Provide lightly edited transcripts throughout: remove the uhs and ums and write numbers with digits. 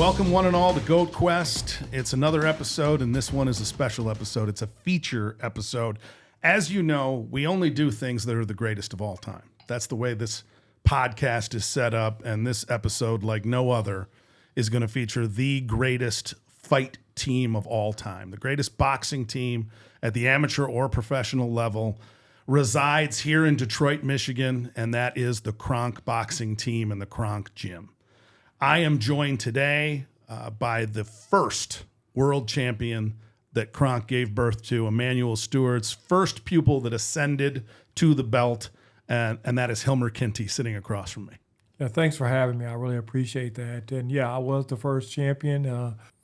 Welcome one and all to GOAT Quest. It's another episode, and this one is a special episode. It's a feature episode. As you know, we only do things that are the greatest of all time. That's the way this podcast is set up, and this episode, like no other, is going to feature the greatest fight team of all time. The greatest boxing team at the amateur or professional level resides here in Detroit, Michigan, and that is the KRONK boxing team and the KRONK Gym. I am joined today by the first world champion that KRONK gave birth to, Emanuel Steward's first pupil that ascended to the belt, and that is Hilmer Kenty sitting across from me. Yeah, thanks for having me. I really appreciate that. And yeah, I was the first champion.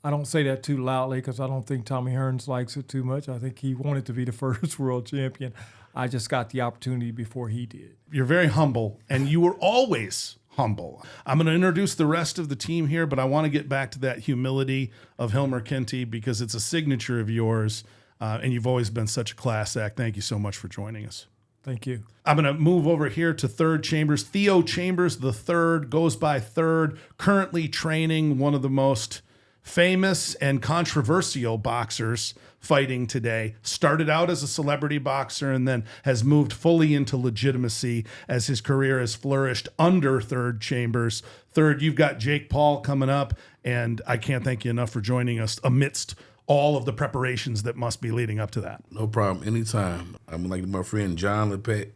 I don't say that too loudly because I don't think Tommy Hearns likes it too much. I think he wanted to be the first world champion. I just got the opportunity before he did. You're very humble, and you were always humble. I'm going to introduce the rest of the team here, but I want to get back to that humility of Hilmer Kenty because it's a signature of yours, and you've always been such a class act. Thank you so much for joining us. Thank you. I'm going to move over here to Third Chambers. Theo Chambers the third goes by Third, currently training one of the most famous and controversial boxers fighting today. Started out as a celebrity boxer and then has moved fully into legitimacy as his career has flourished under Third Chambers. Third, you've got Jake Paul coming up, and I can't thank you enough for joining us amidst all of the preparations that must be leading up to that. No problem, anytime. I'm like my friend John Lepak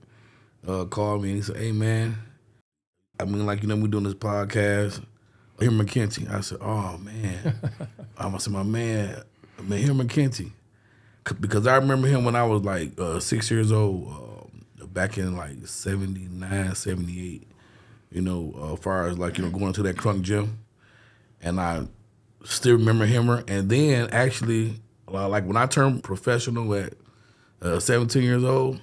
called me and he said, "Hey man, we're doing this podcast. Hilmer Kenty." I said, "Oh man." I said, my man, Hilmer Kenty. Because I remember him when I was like 6 years old, back in like 79, 78, as far as going to that KRONK Gym. And I still remember Hilmer. And then actually, like when I turned professional at 17 years old,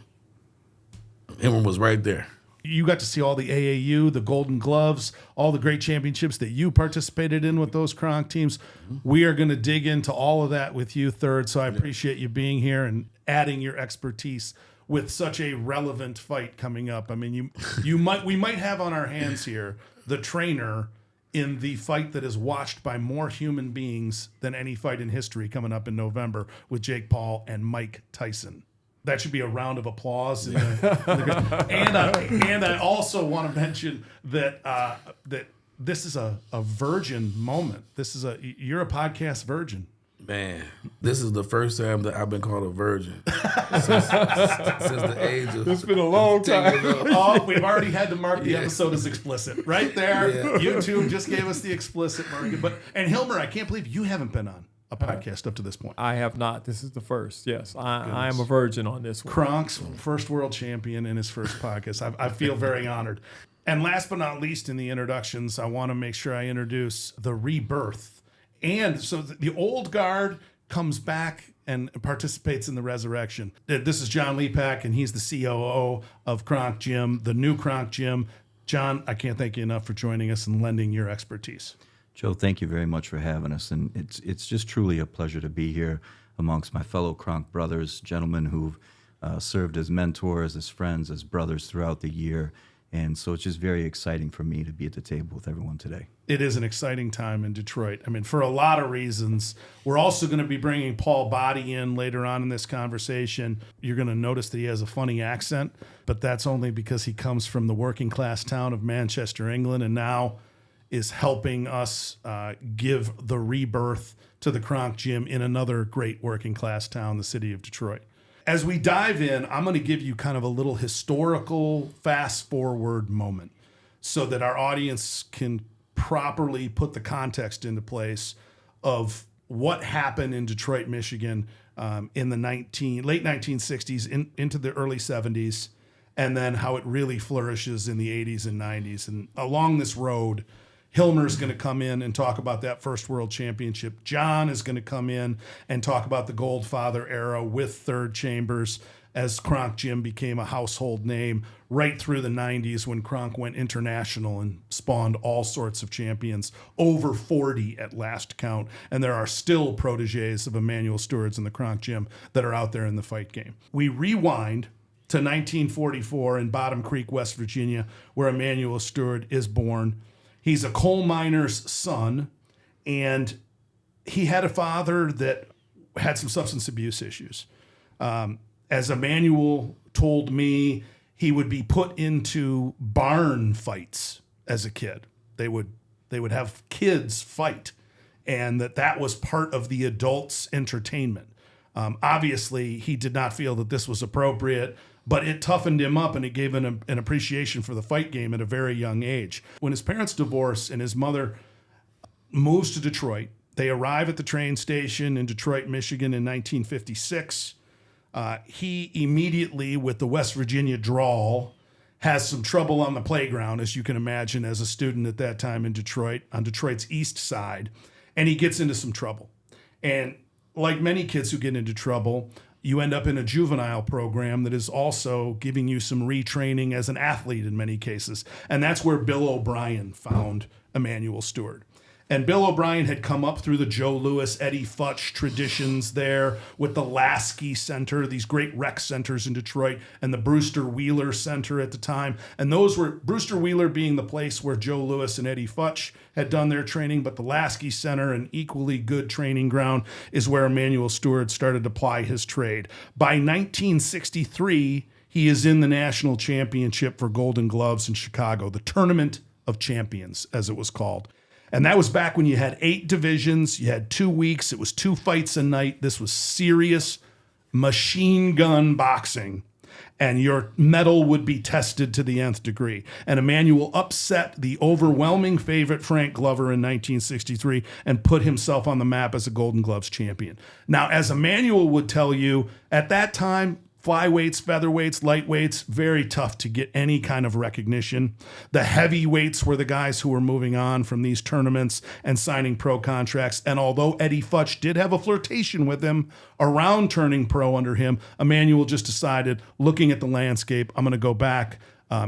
Hilmer was right there. You got to see all the AAU, the Golden Gloves, all the great championships that you participated in with those KRONK teams. Mm-hmm. We are going to dig into all of that with you, Third, so I appreciate you being here and adding your expertise with such a relevant fight coming up. I mean, we might have on our hands here the trainer in the fight that is watched by more human beings than any fight in history coming up in November with Jake Paul and Mike Tyson. That should be a round of applause. And I also want to mention that that this is a virgin moment. You're a podcast virgin. Man, this is the first time that I've been called a virgin since the age of. It's been a long time. Oh, we've already had to mark the episode as explicit. Right there. Yeah. YouTube just gave us the explicit marking. And Hilmer, I can't believe you haven't been on a podcast up to this point. I have not. This is the first. Yes, I am a virgin on this one. KRONK's first world champion in his first podcast. I feel very honored. And last but not least in the introductions, I want to make sure I introduce the rebirth. And so the old guard comes back and participates in the resurrection. This is John Lepak, and he's the COO of KRONK Gym, the new KRONK Gym. John, I can't thank you enough for joining us and lending your expertise. Joe, thank you very much for having us, and it's just truly a pleasure to be here amongst my fellow KRONK brothers, gentlemen who've served as mentors, as friends, as brothers throughout the year, and so it's just very exciting for me to be at the table with everyone today. It is an exciting time in Detroit. I mean, for a lot of reasons. We're also going to be bringing Paul Body in later on in this conversation. You're going to notice that he has a funny accent, but that's only because he comes from the working class town of Manchester, England, and now is helping us give the rebirth to the KRONK Gym in another great working class town, the city of Detroit. As we dive in, I'm going to give you kind of a little historical fast forward moment so that our audience can properly put the context into place of what happened in Detroit, Michigan in the late 1960s into the early 70s, and then how it really flourishes in the 80s and 90s. And along this road, Hilmer's going to come in and talk about that first world championship. John is going to come in and talk about the Goldfather era with Third Chambers as KRONK Gym became a household name right through the 90s when KRONK went international and spawned all sorts of champions, over 40 at last count. And there are still proteges of Emanuel Stewards in the KRONK Gym that are out there in the fight game. We rewind to 1944 in Bottom Creek, West Virginia, where Emanuel Steward is born. He's a coal miner's son, And he had a father that had some substance abuse issues. As Emanuel told me, he would be put into barn fights as a kid. They would have kids fight, and that was part of the adults' entertainment. Obviously, he did not feel that this was appropriate, but it toughened him up and it gave him an appreciation for the fight game at a very young age. When his parents divorce and his mother moves to Detroit, they arrive at the train station in Detroit, Michigan in 1956. He immediately, with the West Virginia drawl, has some trouble on the playground, as you can imagine, as a student at that time in Detroit, on Detroit's east side, and he gets into some trouble. And like many kids who get into trouble, you end up in a juvenile program that is also giving you some retraining as an athlete in many cases. And that's where Bill O'Brien found Emanuel Steward. And Bill O'Brien had come up through the Joe Louis, Eddie Futch traditions there with the Lasky Center, these great rec centers in Detroit, and the Brewster Wheeler Center at the time. And those were, Brewster Wheeler being the place where Joe Louis and Eddie Futch had done their training, but the Lasky Center, an equally good training ground, is where Emanuel Steward started to ply his trade. By 1963, he is in the national championship for Golden Gloves in Chicago, the Tournament of Champions, as it was called. And that was back when you had 8 divisions, you had 2 weeks, it was 2 fights a night. This was serious machine gun boxing, and your mettle would be tested to the nth degree. And Emanuel upset the overwhelming favorite Frank Glover in 1963 and put himself on the map as a Golden Gloves champion. Now, as Emanuel would tell you, at that time, flyweights, featherweights, lightweights, very tough to get any kind of recognition. The heavyweights were the guys who were moving on from these tournaments and signing pro contracts. And although Eddie Futch did have a flirtation with him around turning pro under him, Emanuel just decided, looking at the landscape, I'm going to go back.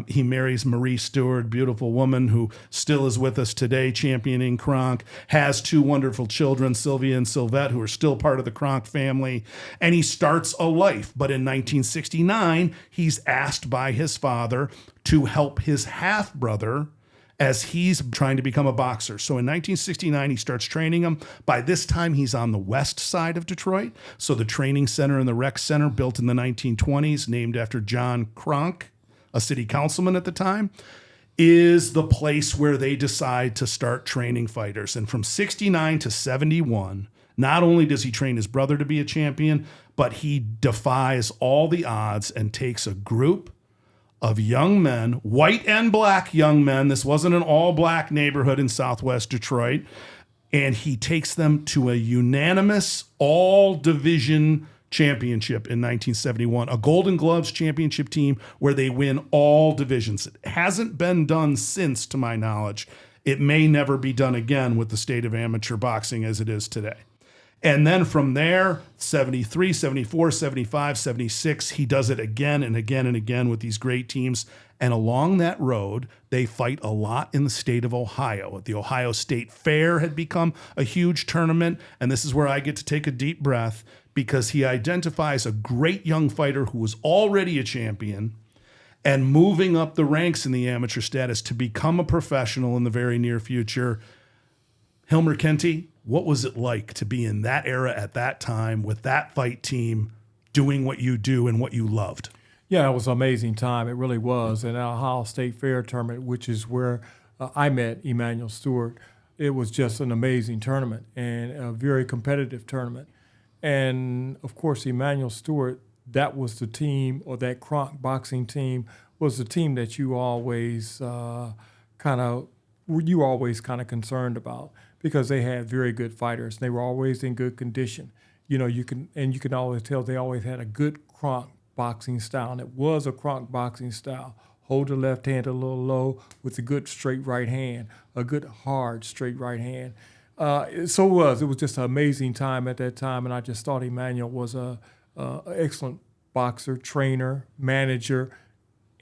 He marries Marie Steward, beautiful woman who still is with us today, championing KRONK, has 2 wonderful children, Sylvia and Sylvette, who are still part of the KRONK family, and he starts a life. But in 1969, he's asked by his father to help his half-brother as he's trying to become a boxer. So in 1969, he starts training him. By this time, he's on the west side of Detroit. So the training center and the rec center, built in the 1920s, named after John KRONK, a city councilman at the time, is the place where they decide to start training fighters. And from 69 to 71, not only does he train his brother to be a champion, but he defies all the odds and takes a group of young men, white and black young men. This wasn't an all-black neighborhood in Southwest Detroit. And he takes them to a unanimous all-division championship in 1971, a Golden Gloves championship team where they win all divisions. It hasn't been done since, to my knowledge. It may never be done again with the state of amateur boxing as it is today. And then from there, 73, 74, 75, 76, he does it again and again and again with these great teams. And along that road, they fight a lot in the state of Ohio. The Ohio State Fair had become a huge tournament. And this is where I get to take a deep breath, because he identifies a great young fighter who was already a champion and moving up the ranks in the amateur status to become a professional in the very near future. Hilmer Kenty, what was it like to be in that era at that time with that fight team doing what you do and what you loved? Yeah, it was an amazing time. It really was. And our Ohio State Fair tournament, which is where I met Emanuel Steward, it was just an amazing tournament and a very competitive tournament. And, of course, Emanuel Steward, that was the team, or that KRONK boxing team, was the team that you always kind of concerned about, because they had very good fighters. They were always in good condition. You know, you can always tell they always had a good KRONK boxing style, and it was a KRONK boxing style. Hold the left hand a little low with a good straight right hand, a good hard straight right hand. It was just an amazing time at that time, and I just thought Emanuel was a excellent boxer, trainer, manager,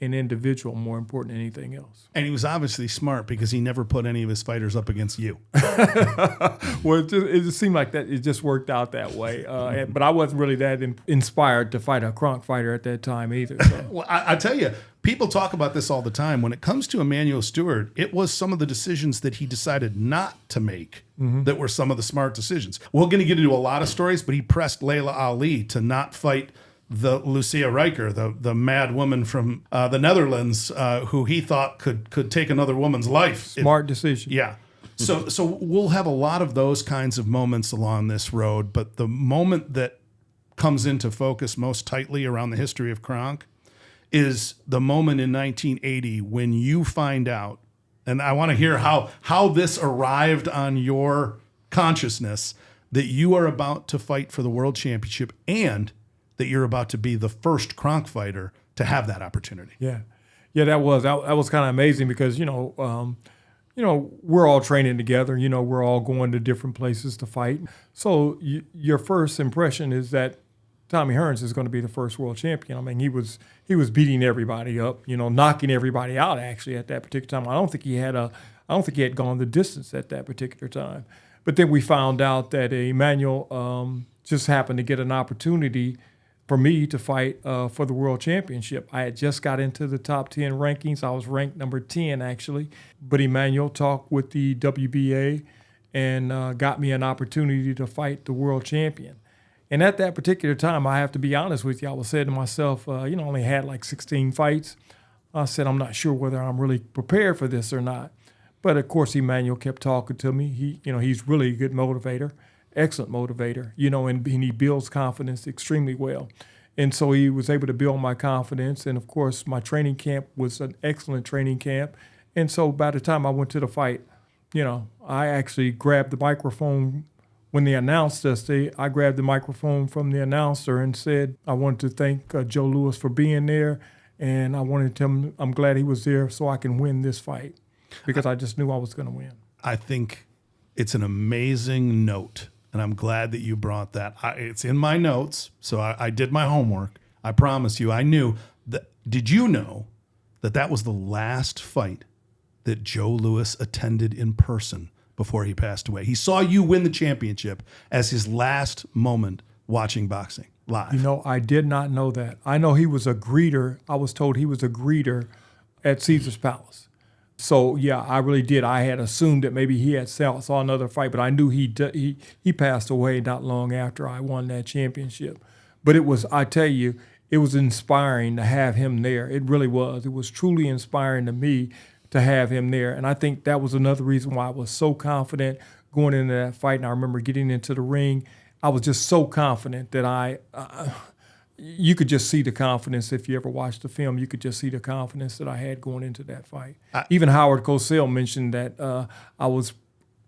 an individual more important than anything else. And he was obviously smart because he never put any of his fighters up against you. Well, it just seemed like that. It just worked out that way. But I wasn't really that inspired to fight a KRONK fighter at that time either. So. Well, I tell you, people talk about this all the time. When it comes to Emanuel Steward, it was some of the decisions that he decided not to make that were some of the smart decisions. We're going to get into a lot of stories, but he pressed Layla Ali to not fight the Lucia Riker, the mad woman from the Netherlands, who he thought could take another woman's life. Smart decision. Yeah. So we'll have a lot of those kinds of moments along this road, but the moment that comes into focus most tightly around the history of KRONK is the moment in 1980 when you find out, and I want to hear how this arrived on your consciousness, that you are about to fight for the world championship and that you're about to be the first KRONK fighter to have that opportunity. Yeah, that was kind of amazing because we're all training together. We're all going to different places to fight. So your first impression is that Tommy Hearns is going to be the first world champion. I mean, he was beating everybody up, knocking everybody out. Actually, at that particular time, I don't think he had gone the distance at that particular time. But then we found out that Emanuel just happened to get an opportunity for me to fight for the world championship. I had just got into the top 10 rankings. I was ranked number 10, actually. But Emanuel talked with the WBA and got me an opportunity to fight the world champion. And at that particular time, I have to be honest with you, I was saying to myself, only had like 16 fights. I said, I'm not sure whether I'm really prepared for this or not. But of course, Emanuel kept talking to me. He's really a good motivator. Excellent motivator, and he builds confidence extremely well. And so he was able to build my confidence. And of course, my training camp was an excellent training camp. And so by the time I went to the fight, I actually grabbed the microphone when they announced us. I grabbed the microphone from the announcer and said, I wanted to thank Joe Louis for being there. And I wanted to tell him I'm glad he was there so I can win this fight because I just knew I was going to win. I think it's an amazing note. And I'm glad that you brought that. It's in my notes, so I did my homework. I promise you, I knew that. Did you know that was the last fight that Joe Louis attended in person before he passed away? He saw you win the championship as his last moment watching boxing live. I did not know that. I know he was a greeter. I was told he was a greeter at Caesar's Palace. So, yeah, I really did. I had assumed that maybe he had saw another fight, but I knew he passed away not long after I won that championship. But I tell you, it was inspiring to have him there. It really was. It was truly inspiring to me to have him there. And I think that was another reason why I was so confident going into that fight. And I remember getting into the ring. I was just so confident that you could just see the confidence. If you ever watched the film, you could just see the confidence that I had going into that fight. Even Howard Cosell mentioned that I was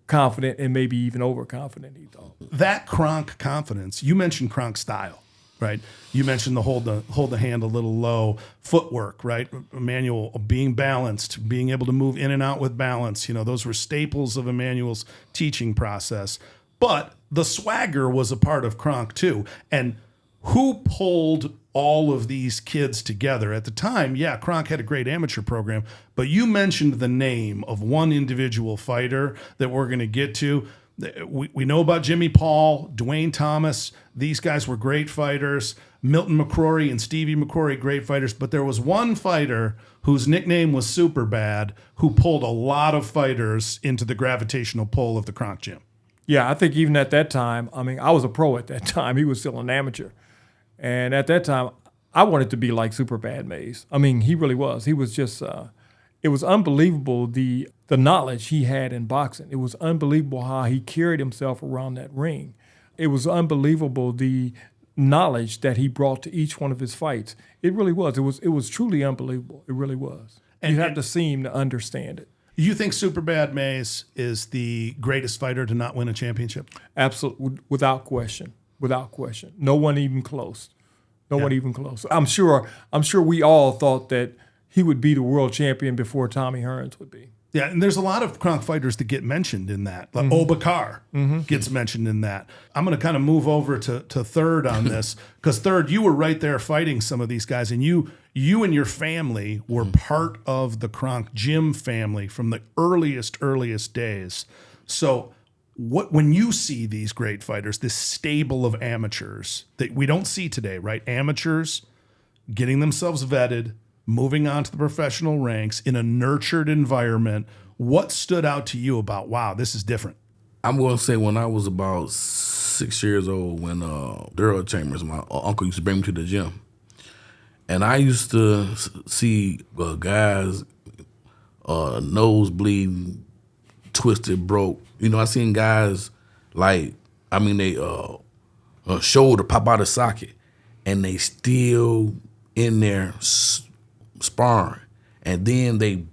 confident and maybe even overconfident, he thought. That KRONK confidence, you mentioned KRONK style, right? You mentioned the hold the hand a little low, footwork, right? Emanuel being balanced, being able to move in and out with balance. Those were staples of Emanuel's teaching process. But the swagger was a part of KRONK too. And who pulled all of these kids together? At the time, yeah, KRONK had a great amateur program, but you mentioned the name of one individual fighter that we're going to get to. We know about Jimmy Paul, Dwayne Thomas. These guys were great fighters. Milton McCrory and Stevie McCrory, great fighters. But there was one fighter whose nickname was Superbad who pulled a lot of fighters into the gravitational pull of the KRONK Gym. Yeah, I think even at that time, I was a pro at that time. He was still an amateur. And at that time, I wanted to be like Superbad Mays. He really was. He was just, it was unbelievable the knowledge he had in boxing. It was unbelievable how he carried himself around that ring. It was unbelievable the knowledge that he brought to each one of his fights. It really was. It was truly unbelievable. It really was. And you have to see him to understand it. You think Superbad Mays is the greatest fighter to not win a championship? Absolutely, without question. Without question. No one even close. No one even close. I'm sure we all thought that he would be the world champion before Tommy Hearns would be. Yeah, and there's a lot of KRONK fighters that get mentioned in that. Like Obakar gets mentioned in that. I'm going to kind of move over to Third on this, because Third, you were right there fighting some of these guys, and you and your family were part of the KRONK Gym family from the earliest days. So when you see these great fighters, this stable of amateurs that we don't see today, right? Amateurs getting themselves vetted, moving on to the professional ranks in a nurtured environment, what stood out to you about, wow, this is different? I'm going to say when I was about 6 years old, when Daryl Chambers, my uncle, used to bring me to the gym. And I used to see guys nose bleeding, twisted, broke. You know, I seen guys they shoulder pop out of socket, and they still in there sparring, and then they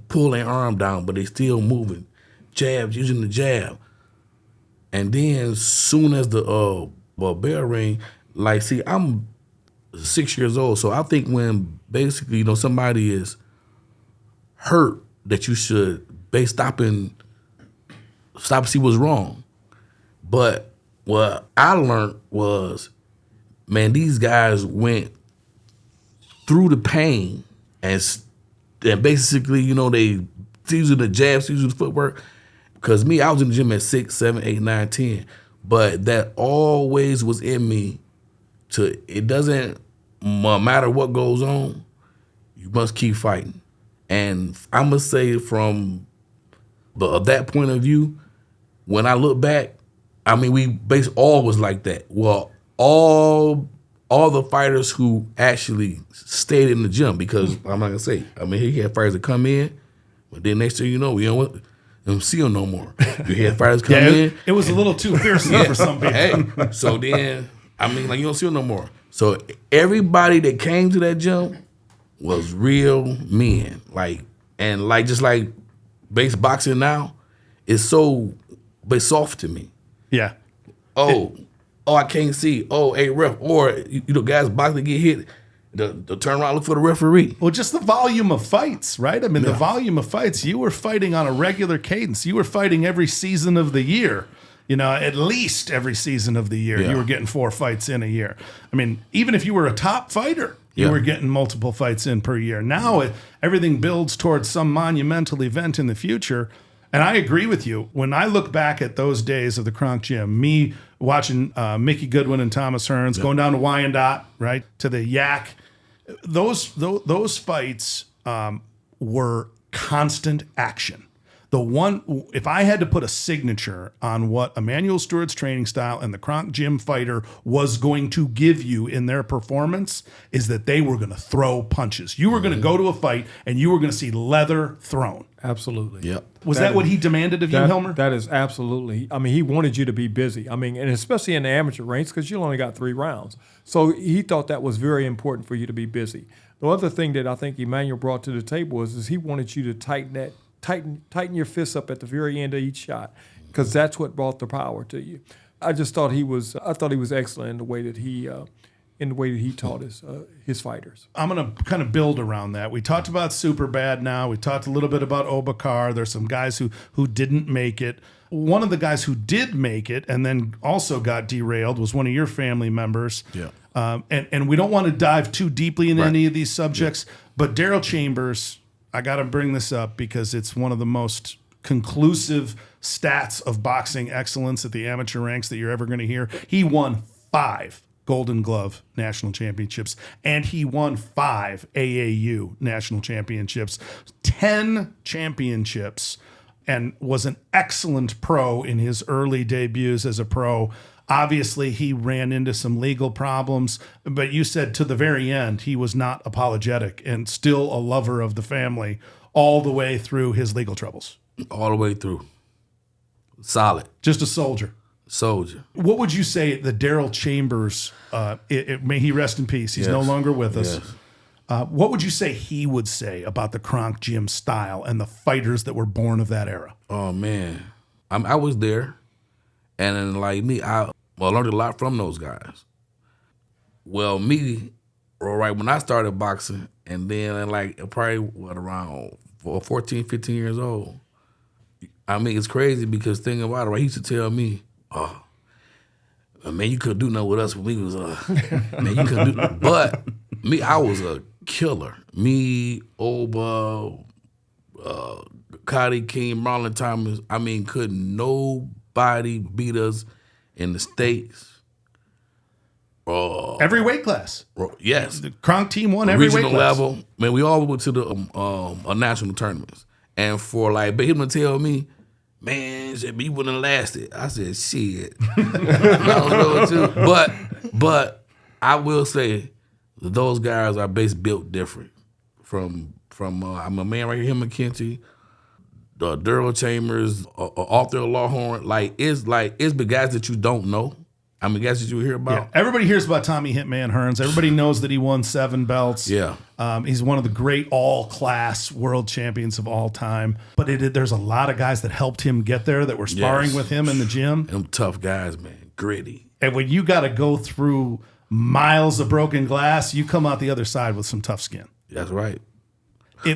pull their arm down, but they still moving, jabs, using the jab. And then soon as the bell ring, I'm 6 years old, so I think when basically, somebody is hurt, that you should stop and see what's wrong. But what I learned was, man, these guys went through the pain and basically, they using the jabs, using the footwork. Because me, I was in the gym at 6, 7, 8, 9, 10. But that always was in me it doesn't matter what goes on, you must keep fighting. And I must say from that point of view, when I look back, we all was like that. Well, all the fighters who actually stayed in the gym, because I'm not gonna say, he had fighters that come in, but then next thing you know, we don't see them no more. You had fighters come in. It was a little too fearsome for some people. Hey, so then, you don't see them no more. So everybody that came to that gym was real men. Just like base boxing now is so soft to me. Yeah. Oh, I can't see. Oh, hey, ref. Or, guys boxing get hit, they'll turn around and look for the referee. Well, just the volume of fights, right? The volume of fights, you were fighting on a regular cadence. You were fighting every season of the year. At least every season of the year, you were getting 4 fights in a year. Even if you were a top fighter, you were getting multiple fights in per year. Now everything builds towards some monumental event in the future. And I agree with you. When I look back at those days of the KRONK Gym, me watching Mickey Goodwin and Thomas Hearns, going down to Wyandotte, right, to the Yak, those fights were constant action. If I had to put a signature on what Emanuel Steward's training style and the KRONK Gym fighter was going to give you in their performance, is that they were going to throw punches. You were going to go to a fight and you were going to see leather thrown. Absolutely. Yep. Was that what he demanded of you, Hilmer? That is absolutely. He wanted you to be busy. And especially in the amateur ranks, because you only got 3 rounds. So he thought that was very important for you to be busy. The other thing that I think Emanuel brought to the table is he wanted you to tighten your fists up at the very end of each shot, because that's what brought the power to you. I thought he was excellent in the way that he taught his fighters. I'm going to kind of build around that. We talked about Superbad now. We talked a little bit about Obakar. There's some guys who didn't make it. One of the guys who did make it and then also got derailed was one of your family members. Yeah. And we don't want to dive too deeply into any of these subjects, but Daryl Chambers, I got to bring this up because it's one of the most conclusive stats of boxing excellence at the amateur ranks that you're ever going to hear. He won 5 Golden Glove national championships, and he won 5 AAU national championships, 10 championships, and was an excellent pro in his early debuts as a pro. Obviously, he ran into some legal problems, but you said to the very end, he was not apologetic and still a lover of the family all the way through his legal troubles. All the way through. Solid. Just a soldier. Soldier. What would you say that Daryl Chambers, may he rest in peace, he's no longer with us. Yes. What would you say he would say about the KRONK Gym style and the fighters that were born of that era? Oh, man. I was there. And then, like me, I learned a lot from those guys. Well, me, right when I started boxing, and then probably around 14, 15 years old. I mean, it's crazy because thinking about it, right, he used to tell me, oh, man, you couldn't do nothing with us when we was, man, you couldn't do, but me, I was a killer. Me, Oba, Cotty King, Marlon Thomas, I mean, couldn't nobody beat us in the States. Every weight class. Yes. The KRONK team won every weight Regional class. level. Man, we all went to the national tournaments. And for like him to tell me, man, you wouldn't have lasted. I said, shit. I don't know too. But I will say those guys are base built different. From I'm a man right here, Hilmer Kenty, the Daryl Chambers, Arthur Lawhorn. It's the guys that you don't know. I mean, guys that you hear about. Yeah. Everybody hears about Tommy Hitman Hearns. Everybody knows that he won 7 belts. Yeah. He's one of the great all-class world champions of all time. But there's a lot of guys that helped him get there that were sparring with him in the gym. Them tough guys, man. Gritty. And when you got to go through miles of broken glass, you come out the other side with some tough skin. That's right.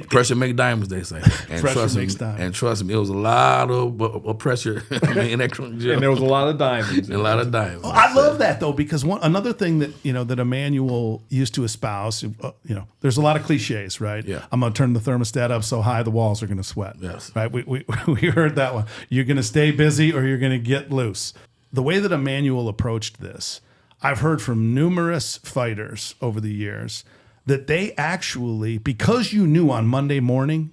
Pressure make diamonds, they say. And Pressure makes diamonds. And trust me, it was a lot of pressure in that gym. And there was a lot of diamonds. A lot of diamonds. I love that though, because another thing that that Emanuel used to espouse, there's a lot of cliches, right? Yeah. I'm gonna turn the thermostat up so high the walls are gonna sweat. Yes. Right. We heard that one. You're gonna stay busy or you're gonna get loose. The way that Emanuel approached this, I've heard from numerous fighters over the years that they actually, because you knew on Monday morning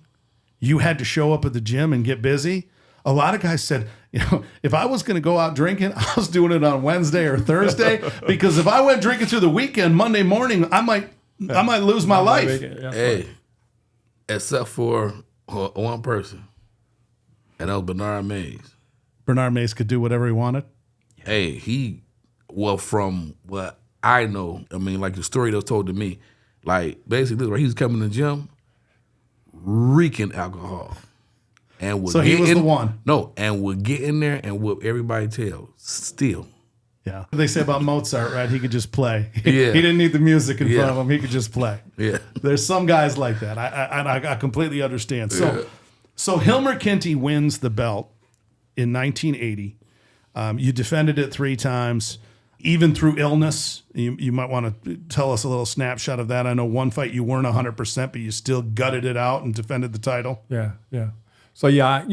you had to show up at the gym and get busy, a lot of guys said, if I was going to go out drinking, I was doing it on Wednesday or Thursday, because if I went drinking through the weekend, Monday morning, I might lose my life. Hey, except for one person, and that was Bernard Mays. Bernard Mays could do whatever he wanted. Hey, from what I know, I mean, like the story that was told to me, like basically, right, he was coming to the gym, reeking alcohol, and would So he was the one. No, and would get in there and whoop everybody's tail. Still, Yeah. They say about Mozart, right? He could just play. Yeah. He didn't need the music in front of him. He could just play. Yeah. There's some guys like that. I completely understand. So Hilmer Kenty wins the belt in 1980. You defended it 3 times. Even through illness, you might want to tell us a little snapshot of that. I know one fight you weren't 100%, but you still gutted it out and defended the title. Yeah. So yeah,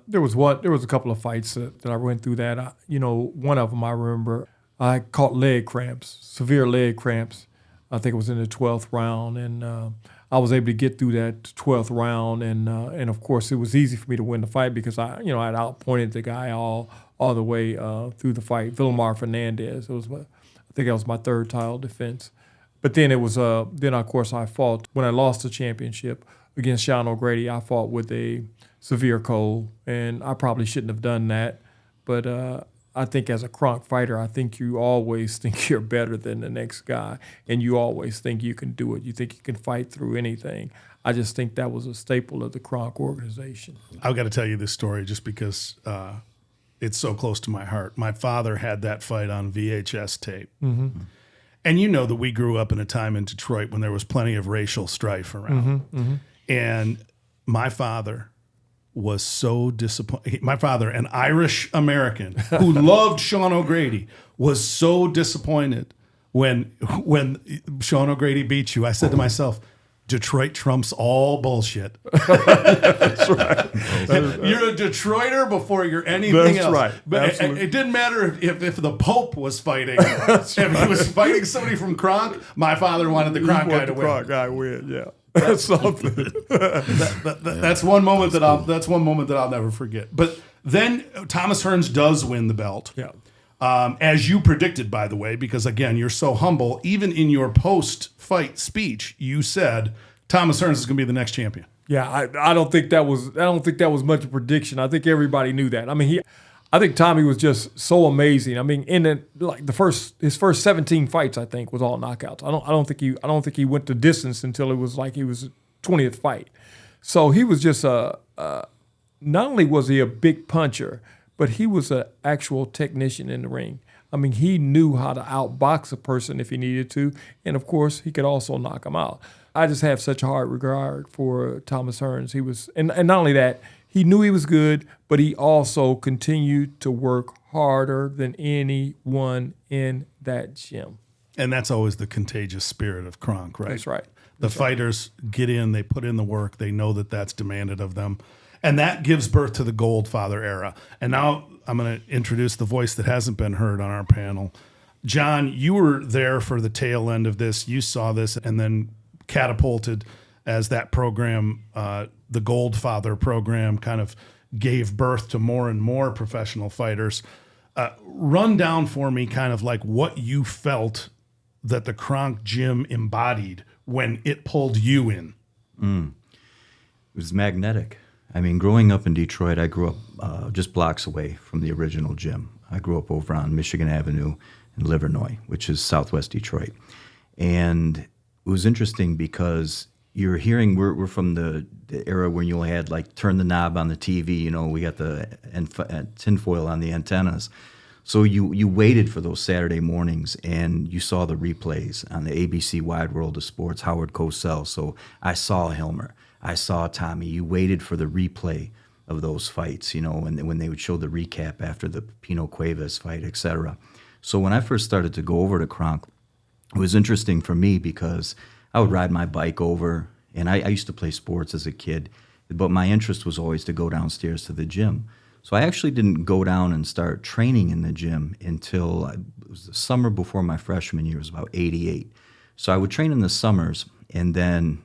there was a couple of fights that I went through that. One of them I remember I caught leg cramps, severe leg cramps. I think it was in the 12th round, and I was able to get through that 12th round, and of course it was easy for me to win the fight because I had outpointed the guy all the way through the fight. Vilmar Fernandez. I think that was my 3rd title defense. But then of course I fought when I lost the championship against Sean O'Grady. I fought with a severe cold, and I probably shouldn't have done that. But I think as a KRONK fighter, I think you always think you're better than the next guy, and you always think you can do it. You think you can fight through anything. I just think that was a staple of the KRONK organization. I've got to tell you this story just because it's so close to my heart. My father had that fight on VHS tape. Mm-hmm. And you know that we grew up in a time in Detroit when there was plenty of racial strife around. Mm-hmm, mm-hmm. And my father was so disappointed. My father, an Irish American who loved Sean O'Grady, was so disappointed when Sean O'Grady beat you. I said to myself, Detroit trumps all bullshit. That's right. You're a Detroiter before you're anything else. Right. But it didn't matter if the Pope was fighting. If he was fighting somebody from KRONK, my father wanted the KRONK guy to win. KRONK guy win, yeah. That's something. That's one moment that I'll never forget. But then Thomas Hearns does win the belt. Yeah. As you predicted, by the way, because again, you're so humble. Even in your post-fight speech, you said Thomas Hearns is going to be the next champion. Yeah, I don't think that was much of a prediction. I think everybody knew that. I mean, I think Tommy was just so amazing. I mean, his first 17 fights, I think, was all knockouts. I don't think he went the distance until it was like he was 20th fight. So he was just not only was he a big puncher, but he was an actual technician in the ring. I mean, he knew how to outbox a person if he needed to. And of course, he could also knock him out. I just have such a hard regard for Thomas Hearns. He was, and not only that, he knew he was good, but he also continued to work harder than anyone in that gym. And that's always the contagious spirit of KRONK, right? That's right. The fighters get in, they put in the work, they know that that's demanded of them. And that gives birth to the Goldfather era. And now I'm going to introduce the voice that hasn't been heard on our panel. John, you were there for the tail end of this. You saw this and then catapulted as that program, the Goldfather program, kind of gave birth to more and more professional fighters. Run down for me kind of like what you felt that the KRONK Gym embodied when it pulled you in. It was magnetic. I mean, growing up in Detroit, I grew up just blocks away from the original gym. I grew up over on Michigan Avenue in Livernois, which is southwest Detroit. And it was interesting because you're hearing, we're from the era when you had like turn the knob on the TV, you know, we got the tinfoil on the antennas. So you waited for those Saturday mornings and you saw the replays on the ABC Wide World of Sports, Howard Cosell. So I saw Hilmer, I saw Tommy. You waited for the replay of those fights, you know, and when they would show the recap after the Pino Cuevas fight, etc. So when I first started to go over to KRONK, it was interesting for me because I would ride my bike over, and I used to play sports as a kid, but my interest was always to go downstairs to the gym. So I actually didn't go down and start training in the gym until it was the summer before my freshman year. It was about '88. So I would train in the summers, and then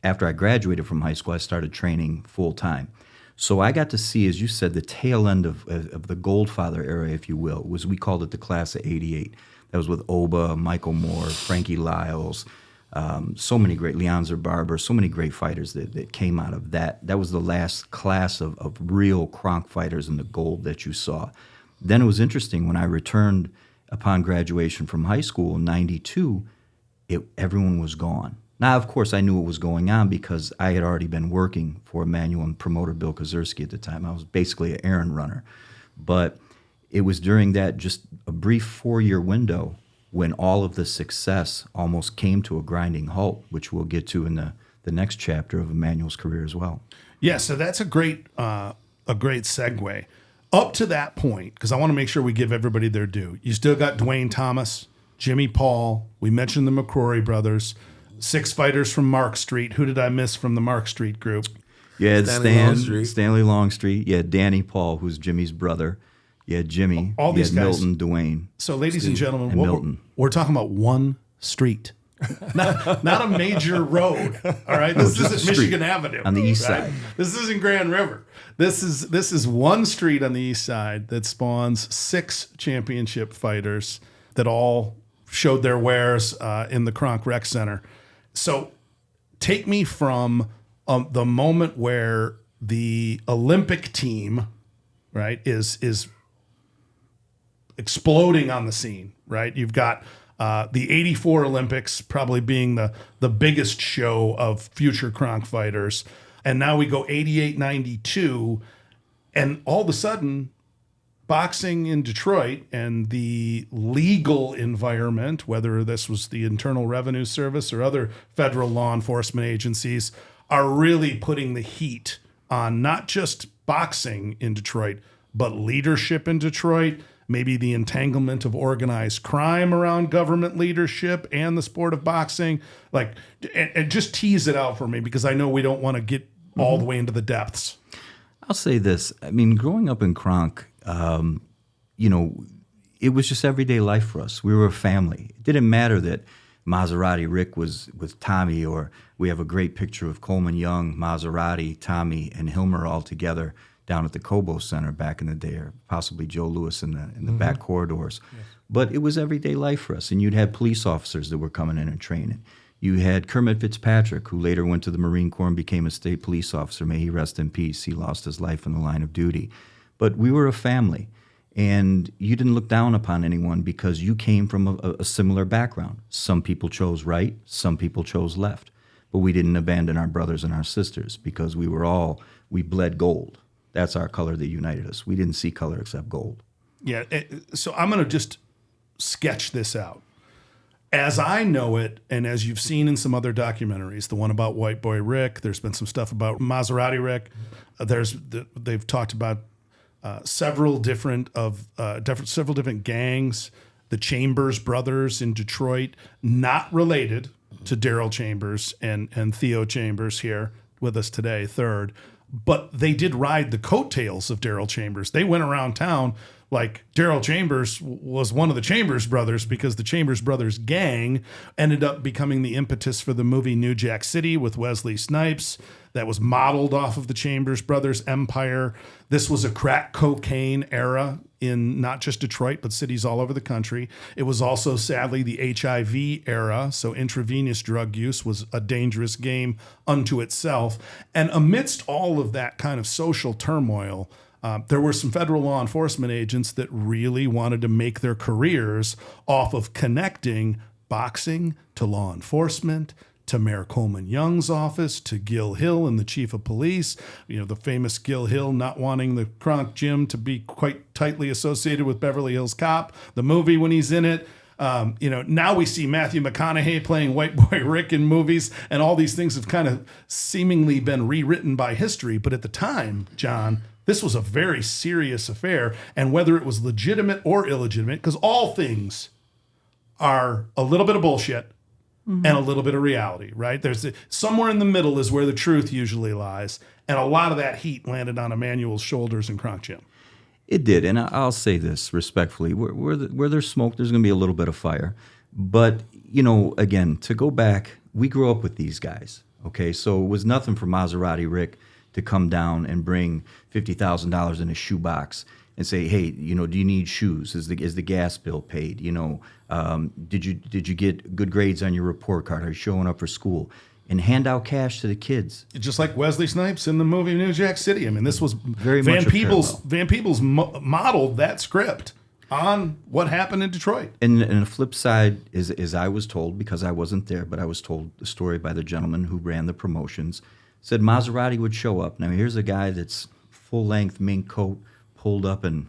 after I graduated from high school, I started training full time. So I got to see, as you said, the tail end of the Goldfather era, if you will. We called it the class of '88. That was with Oba, Michael Moore, Frankie Lyles, so many great, Leonzer Barber, so many great fighters that came out of that. That was the last class of real KRONK fighters in the gold that you saw. Then it was interesting, when I returned upon graduation from high school in '92, everyone was gone. Now, of course, I knew what was going on because I had already been working for Emanuel and promoter Bill Kozerski at the time. I was basically an errand runner. But it was during that just a brief 4-year window when all of the success almost came to a grinding halt, which we'll get to in the next chapter of Emanuel's career as well. Yeah, so that's a great segue. Up to that point, because I want to make sure we give everybody their due. You still got Dwayne Thomas, Jimmy Paul. We mentioned the McCrory brothers. 6 fighters from Mark Street. Who did I miss from the Mark Street group? Yeah, Stanley Longstreet. Yeah, Danny Paul, who's Jimmy's brother. Yeah, Jimmy. All these guys. Milton, Dwayne. So, ladies and gentlemen, Milton. We're talking about one street, not a major road. All right, this isn't Michigan Avenue on the east right? side. This isn't Grand River. This is one street on the east side that spawns 6 championship fighters that all showed their wares in the KRONK Rec Center. So, take me from the moment where the Olympic team, right, is exploding on the scene, right? You've got the '84 Olympics probably being the biggest show of future KRONK fighters. And now we go '88, '92, and all of a sudden, boxing in Detroit and the legal environment, whether this was the Internal Revenue Service or other federal law enforcement agencies, are really putting the heat on not just boxing in Detroit, but leadership in Detroit, maybe the entanglement of organized crime around government leadership and the sport of boxing. Like, and just tease it out for me, because I know we don't want to get all the way into the depths. I'll say this. I mean, growing up in KRONK, you know, it was just everyday life for us. We were a family. It didn't matter that Maserati Rick was with Tommy, or we have a great picture of Coleman Young, Maserati, Tommy, and Hilmer all together down at the Cobo Center back in the day, or possibly Joe Louis in the back corridors. Yes. But it was everyday life for us, and you'd have police officers that were coming in and training. You had Kermit Fitzpatrick, who later went to the Marine Corps and became a state police officer. May he rest in peace. He lost his life in the line of duty. But we were a family, and you didn't look down upon anyone because you came from a similar background. Some people chose right, some people chose left. But we didn't abandon our brothers and our sisters because we bled gold. That's our color that united us. We didn't see color except gold. Yeah. So I'm going to just sketch this out. As I know it, and as you've seen in some other documentaries, the one about White Boy Rick, there's been some stuff about Maserati Rick. They've talked about several different gangs. The Chambers brothers in Detroit, not related to Daryl Chambers and Theo Chambers here with us today, third. But they did ride the coattails of Daryl Chambers. They went around town like Daryl Chambers was one of the Chambers brothers, because the Chambers brothers gang ended up becoming the impetus for the movie New Jack City with Wesley Snipes that was modeled off of the Chambers brothers' empire. This was a crack cocaine era in not just Detroit, but cities all over the country. It was also, sadly, the HIV era, so intravenous drug use was a dangerous game unto itself. And amidst all of that kind of social turmoil, there were some federal law enforcement agents that really wanted to make their careers off of connecting boxing to law enforcement, to Mayor Coleman Young's office, to Gil Hill and the chief of police. You know, the famous Gil Hill not wanting the KRONK Gym to be quite tightly associated with Beverly Hills Cop, the movie when he's in it. Now we see Matthew McConaughey playing White Boy Rick in movies, and all these things have kind of seemingly been rewritten by history. But at the time, John, this was a very serious affair, and whether it was legitimate or illegitimate, because all things are a little bit of bullshit and a little bit of reality, right? Somewhere in the middle is where the truth usually lies, and a lot of that heat landed on Emanuel's shoulders in KRONK Gym. It did, and I'll say this respectfully: where there's smoke, there's going to be a little bit of fire. But again, to go back, we grew up with these guys. Okay, so it was nothing for Maserati Rick to come down and bring $50,000 in a shoebox and say, hey, do you need shoes? Is the gas bill paid? Did you get good grades on your report card? Are you showing up for school? And hand out cash to the kids. Just like Wesley Snipes in the movie New Jack City. I mean, this was very Van much Peebles. Van Peebles modeled that script on what happened in Detroit. And the flip side is I was told, because I wasn't there, but I was told the story by the gentleman who ran the promotions, said Maserati would show up. Now, here's a guy that's full-length mink coat, pulled up in,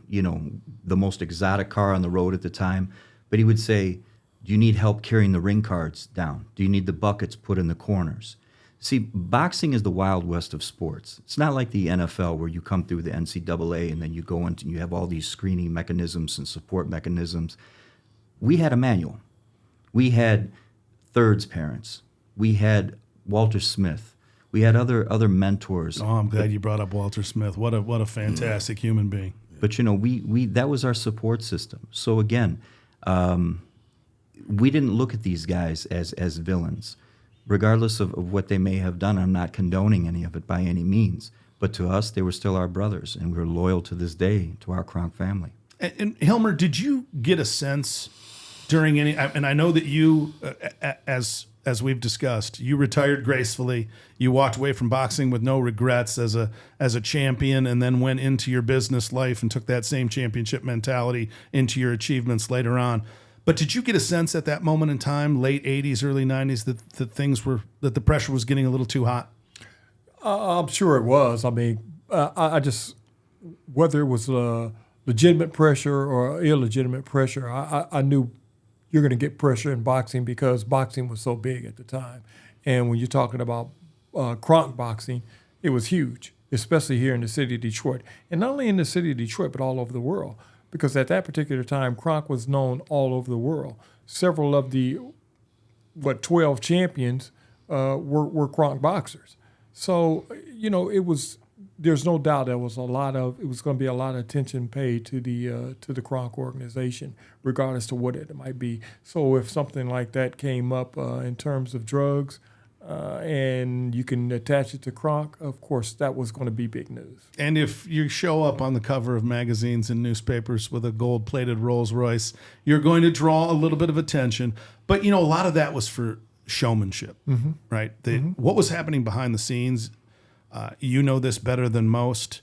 the most exotic car on the road at the time. But he would say, do you need help carrying the ring cards down? Do you need the buckets put in the corners? See, boxing is the Wild West of sports. It's not like the NFL where you come through the NCAA and then you go into, you have all these screening mechanisms and support mechanisms. We had a manual. We had Third's parents. We had Walter Smith. We had other mentors. Oh, I'm glad you brought up Walter Smith. What a fantastic human being. But we that was our support system. So again, we didn't look at these guys as villains, regardless of what they may have done. I'm not condoning any of it by any means. But to us, they were still our brothers, and we were loyal to this day to our KRONK family. And Hilmer, did you get a sense during any? And I know that you, as we've discussed, you retired gracefully. You walked away from boxing with no regrets as a champion, and then went into your business life and took that same championship mentality into your achievements later on. But did you get a sense at that moment in time, late 80s, early 90s, that the pressure was getting a little too hot? I'm sure it was. I mean, I just, whether it was legitimate pressure or illegitimate pressure, I knew you're going to get pressure in boxing because boxing was so big at the time. And when you're talking about KRONK boxing, it was huge, especially here in the city of Detroit. And not only in the city of Detroit, but all over the world. Because at that particular time, KRONK was known all over the world. Several of the, 12 champions were KRONK boxers. So, there's no doubt it was going to be a lot of attention paid to the KRONK organization, regardless to what it might be. So if something like that came up in terms of drugs, and you can attach it to KRONK, of course, that was going to be big news. And if you show up on the cover of magazines and newspapers with a gold-plated Rolls Royce, you're going to draw a little bit of attention. But, a lot of that was for showmanship, right? What was happening behind the scenes, you know this better than most,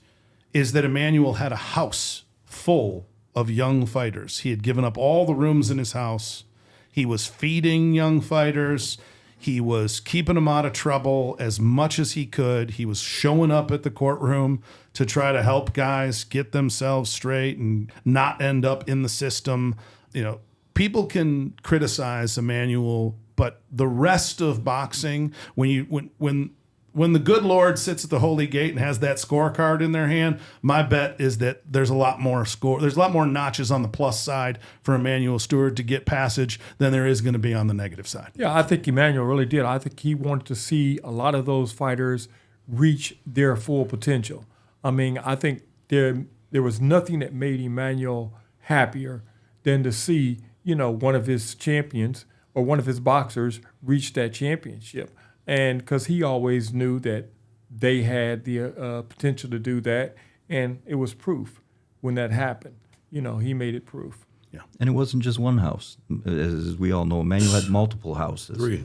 is that Emanuel had a house full of young fighters. He had given up all the rooms in his house. He was feeding young fighters. He was keeping them out of trouble as much as he could. He was showing up at the courtroom to try to help guys get themselves straight and not end up in the system. You know, people can criticize Emanuel, but the rest of boxing, when the good Lord sits at the holy gate and has that scorecard in their hand, my bet is that there's a lot more notches on the plus side for Emanuel Steward to get passage than there is going to be on the negative side. Yeah, I think Emanuel really did. I think he wanted to see a lot of those fighters reach their full potential. I mean, I think there was nothing that made Emanuel happier than to see, one of his champions or one of his boxers reach that championship. And because he always knew that they had the potential to do that, and it was proof when that happened. He made it proof. Yeah, and it wasn't just one house. As we all know, Emanuel had multiple houses. 3.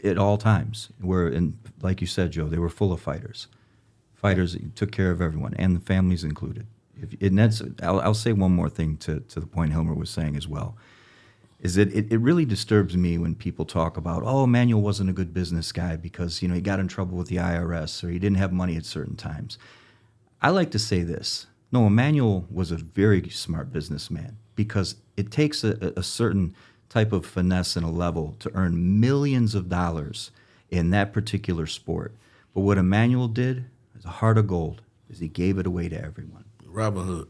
At all times. Like you said, Joe, they were full of fighters. Fighters that took care of everyone, and the families included. I'll say one more thing to the point Hilmer was saying as well. Is that it really disturbs me when people talk about, Emanuel wasn't a good business guy because, he got in trouble with the IRS or he didn't have money at certain times. I like to say this. No, Emanuel was a very smart businessman because it takes a certain type of finesse and a level to earn millions of dollars in that particular sport. But what Emanuel did is a heart of gold, is he gave it away to everyone. Robin Hood.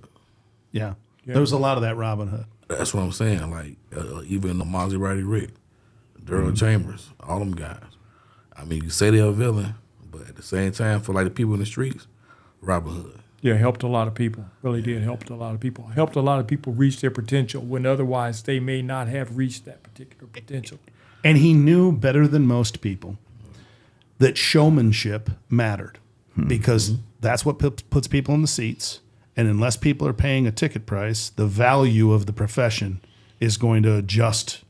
Yeah. There was a lot of that Robin Hood. That's what I'm saying. Like, even the Maserati Rick, Daryl Chambers, all them guys. I mean, you say they're a villain, but at the same time, for like the people in the streets, Robin Hood. Yeah, helped a lot of people. Really did. Helped a lot of people. Helped a lot of people reach their potential when otherwise they may not have reached that particular potential. And he knew better than most people that showmanship mattered because that's what puts people in the seats. And unless people are paying a ticket price, the value of the profession is going to adjust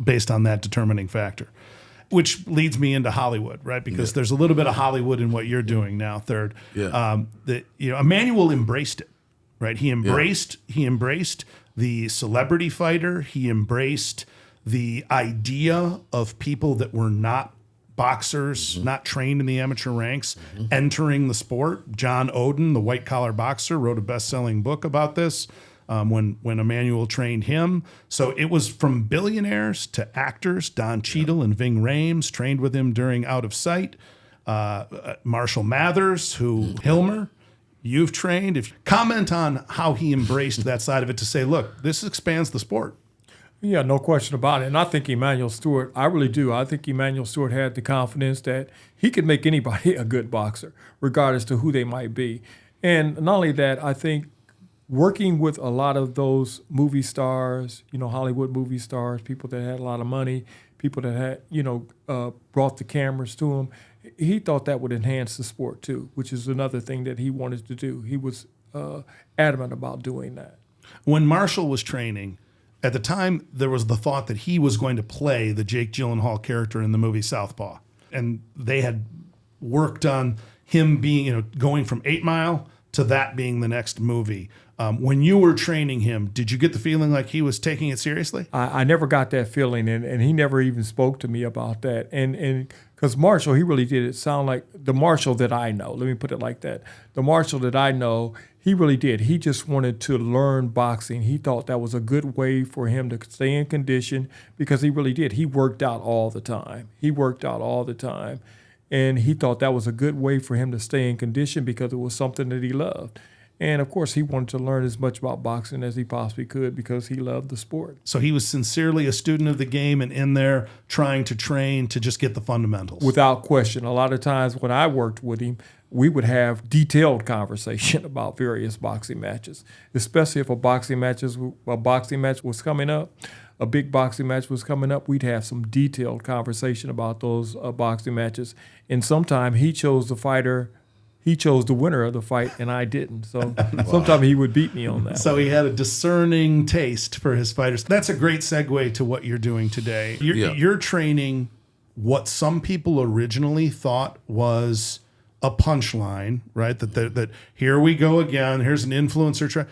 based on that determining factor, which leads me into Hollywood, right? Because there's a little bit of Hollywood in what you're doing now, Third. Yeah. Emanuel embraced it, right? He embraced the celebrity fighter. He embraced the idea of people that were not boxers, not trained in the amateur ranks, entering the sport. John Oden, the white-collar boxer, wrote a best-selling book about this when Emanuel trained him. So it was from billionaires to actors. Don Cheadle and Ving Rhames trained with him during Out of Sight. Marshall Mathers, who Hilmer, you've trained. Comment on how he embraced that side of it to say, look, this expands the sport. Yeah, no question about it. And I think Emanuel Steward, I really do. I think Emanuel Steward had the confidence that he could make anybody a good boxer, regardless to who they might be. And not only that, I think working with a lot of those movie stars, Hollywood movie stars, people that had a lot of money, people that had, brought the cameras to him, he thought that would enhance the sport too, which is another thing that he wanted to do. He was adamant about doing that. When Marshall was training, at the time, there was the thought that he was going to play the Jake Gyllenhaal character in the movie Southpaw. And they had worked on him being, going from 8 Mile to that being the next movie. When you were training him, did you get the feeling like he was taking it seriously? I never got that feeling, and he never even spoke to me about that. And because Marshall, he really did it sound like the Marshall that I know. Let me put it like that. The Marshall that I know, he really did. He just wanted to learn boxing. He thought that was a good way for him to stay in condition because he really did. He worked out all the time. And he thought that was a good way for him to stay in condition because it was something that he loved. And, of course, he wanted to learn as much about boxing as he possibly could because he loved the sport. So he was sincerely a student of the game and in there trying to train to just get the fundamentals. Without question. A lot of times when I worked with him, we would have detailed conversation about various boxing matches, especially if a boxing match was coming up, a big boxing match was coming up, we'd have some detailed conversation about those boxing matches. And sometimes he chose the winner of the fight, and I didn't. So sometimes he would beat me on that. So he had a discerning taste for his fighters. That's a great segue to what you're doing today. You're training what some people originally thought was a punchline, right? That here we go again. Here's an influencer,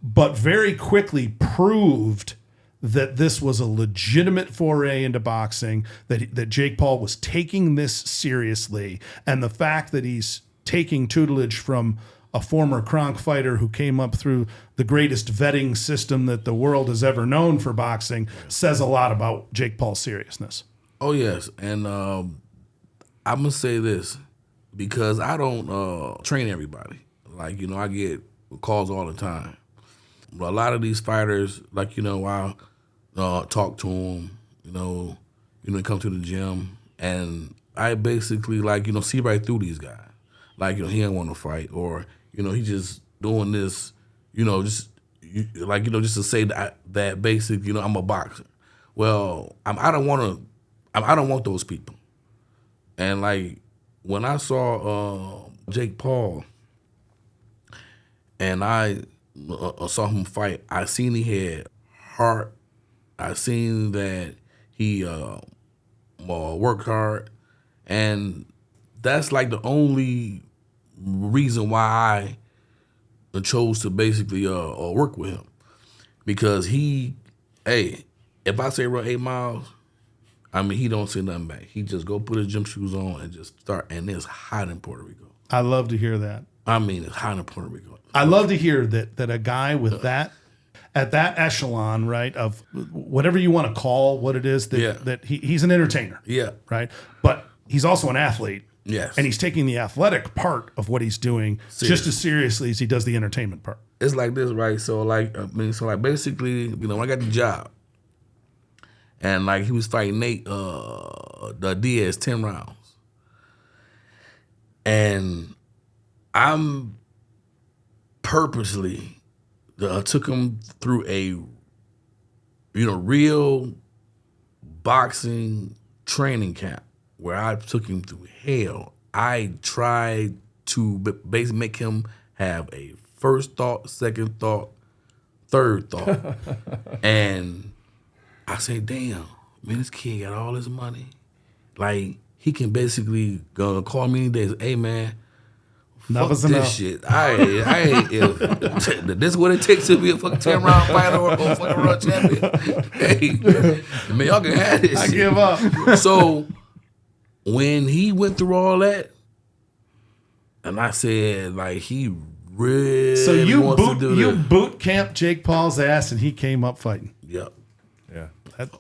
but very quickly proved that this was a legitimate foray into boxing, that Jake Paul was taking this seriously, and the fact that he's taking tutelage from a former KRONK fighter who came up through the greatest vetting system that the world has ever known for boxing says a lot about Jake Paul's seriousness. Oh, yes. And I'm going to say this, because I don't train everybody. Like, I get calls all the time. But a lot of these fighters, like, I talk to them, they come to the gym, and I basically, like, see right through these guys. Like, he didn't want to fight, or, he just doing this, just to say that basically, I'm a boxer. Well, I don't want those people. And, like, when I saw Jake Paul and I saw him fight, I seen he had heart. I seen that he worked hard. And that's, like, the only reason why I chose to basically work with him. Because if I say run 8 miles, he don't say nothing back. He just go put his gym shoes on and just start. And it's hot in Puerto Rico. I love to hear that. It's hot in Puerto Rico. I love to hear that a guy with that, at that echelon, right, of whatever you want to call what it is, that he's an entertainer. Yeah. Right? But he's also an athlete. Yes. And he's taking the athletic part of what he's doing just as seriously as he does the entertainment part. It's like this, right? So, basically, when I got the job, and, like, he was fighting Nate the Diaz 10 rounds. And I'm purposely took him through a, real boxing training camp where I took him through hell. I tried to basically make him have a first thought, second thought, third thought. And I say, damn, man, this kid got all his money. Like, he can basically call me any day and say, hey, man, fuck this shit. This is what it takes to be a fucking 10-round fighter or a fucking world champion. Hey, man, y'all can have this shit. Give up. So when he went through all that, and I said, like, he really wants to do this. You boot camped Jake Paul's ass, and he came up fighting. Yep. Yeah.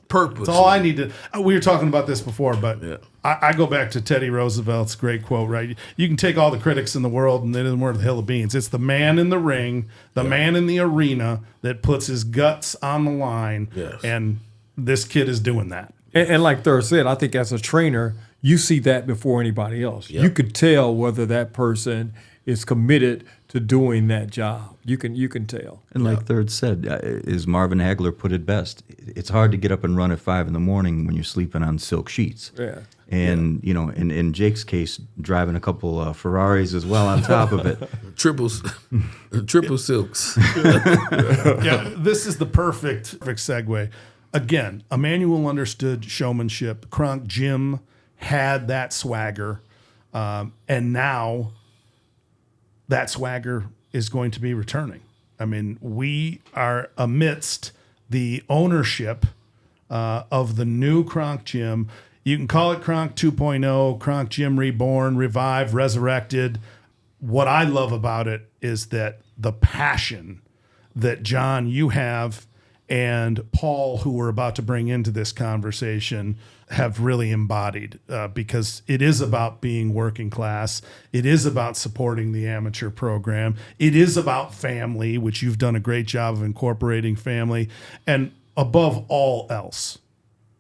Purpose. That's all I need to. We were talking about this before, but Yeah. I go back to Teddy Roosevelt's great quote, right? You can take all the critics in the world and they didn't worth a hill of beans. It's the man in the ring, the man in the arena that puts his guts on the line. Yes. And this kid is doing that. And like Thur said, I think as a trainer, you see that before anybody else. Yep. You could tell whether that person is committed to doing that job. You can tell. And like Third said, as Marvin Hagler put it best, it's hard to get up and run at 5 a.m. when you're sleeping on silk sheets. Yeah. And, in Jake's case, driving a couple Ferraris as well on top of it. Triple silks. Yeah, this is the perfect segue. Again, Emanuel understood showmanship. KRONK Gym had that swagger. And now that swagger is going to be returning. I mean, we are amidst the ownership of the new KRONK Gym. You can call it KRONK 2.0, KRONK Gym Reborn, Revived, Resurrected. What I love about it is that the passion that, John, you have, and Paul, who we're about to bring into this conversation, have really embodied, because it is about being working class. It is about supporting the amateur program. It is about family, which you've done a great job of incorporating family. And above all else,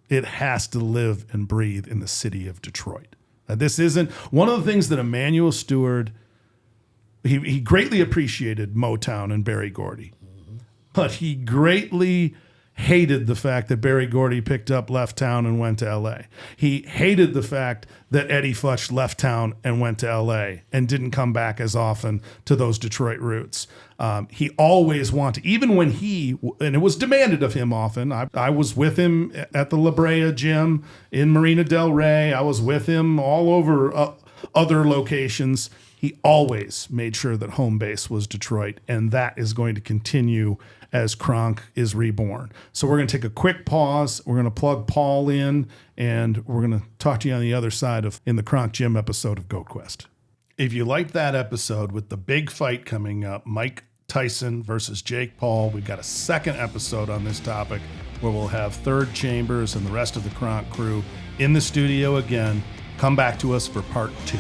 it has to live and breathe in the city of Detroit. This isn't one of the things that Emanuel Steward, he greatly appreciated Motown and Berry Gordy, but he greatly hated the fact that Berry Gordy picked up Left Town and went to L.A. He hated the fact that Eddie Futch left town and went to L.A. and didn't come back as often to those Detroit roots. He always wanted, even when and it was demanded of him often. I was with him at the La Brea gym in Marina Del Rey. I was with him all over other locations. He always made sure that home base was Detroit, and that is going to continue as KRONK is reborn. So we're going to take a quick pause. We're going to plug Paul in, and we're going to talk to you on the other side in the KRONK Gym episode of GOATQUEST. If you liked that episode with the big fight coming up, Mike Tyson versus Jake Paul, we've got a second episode on this topic where we'll have Third Chambers and the rest of the KRONK crew in the studio again. Come back to us for part 2.